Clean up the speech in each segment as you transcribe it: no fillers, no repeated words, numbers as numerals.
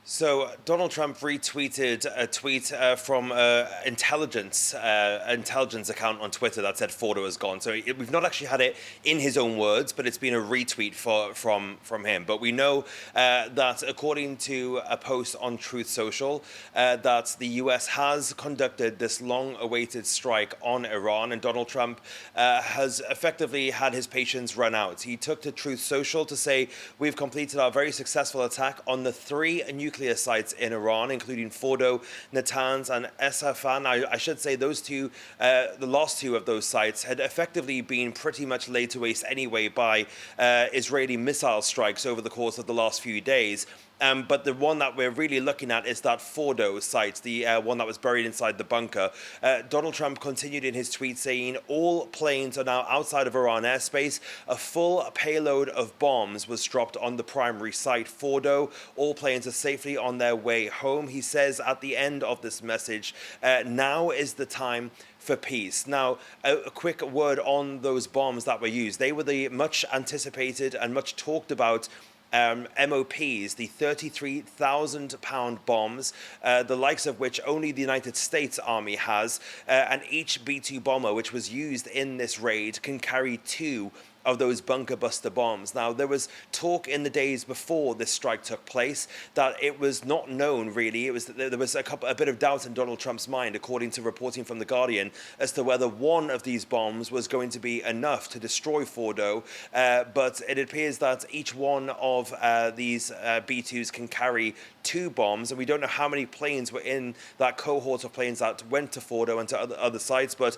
So Donald Trump retweeted a tweet from intelligence account on Twitter that said Fordow is gone. So we've not actually had it in his own words, but it's been a retweet from him. But we know that according to a post on Truth Social, that the U.S. has conducted this long-awaited strike on Iran, and Donald Trump has effectively had his patience run out. He took to Truth Social to say, "We've completed our very successful attack on the three nuclear sites in Iran, including Fordow, Natanz, and Esfahani." I should say those two, the last two of those sites, had effectively been pretty much laid to waste anyway by Israeli missile strikes over the course of the last few days. But the one that we're really looking at is that Fordow site, the one that was buried inside the bunker. Donald Trump continued in his tweet saying, "All planes are now outside of Iran airspace. A full payload of bombs was dropped on the primary site, Fordow. All planes are safely on their way home." He says at the end of this message, now is the time for peace. Now, a quick word on those bombs that were used. They were the much anticipated and much talked about MOPs, the 33,000-pound bombs, the likes of which only the United States Army has, and each B-2 bomber which was used in this raid can carry two of those bunker buster bombs. Now, there was talk in the days before this strike took place that it was not known really. There was a bit of doubt in Donald Trump's mind, according to reporting from The Guardian, as to whether one of these bombs was going to be enough to destroy Fordow. But it appears that each one of these B-2s can carry two bombs, and we don't know how many planes were in that cohort of planes that went to Fordow and to other sites, but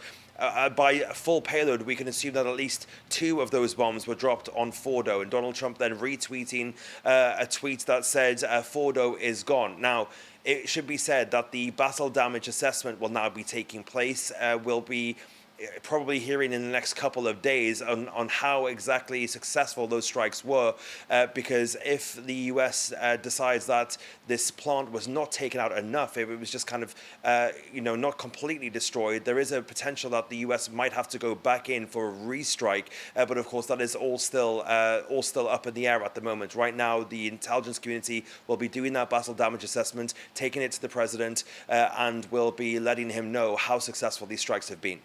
by full payload, we can assume that at least two of those bombs were dropped on Fordow. And Donald Trump then retweeting a tweet that said, "Fordow is gone." Now, it should be said that the battle damage assessment will now be taking place. Will be probably hearing in the next couple of days on how exactly successful those strikes were, because if the US decides that this plant was not taken out enough, if it was just kind of not completely destroyed, there is a potential that the US might have to go back in for a restrike. But of course, that is all still up in the air at the moment. Right now, the intelligence community will be doing that battle damage assessment, taking it to the president, and will be letting him know how successful these strikes have been.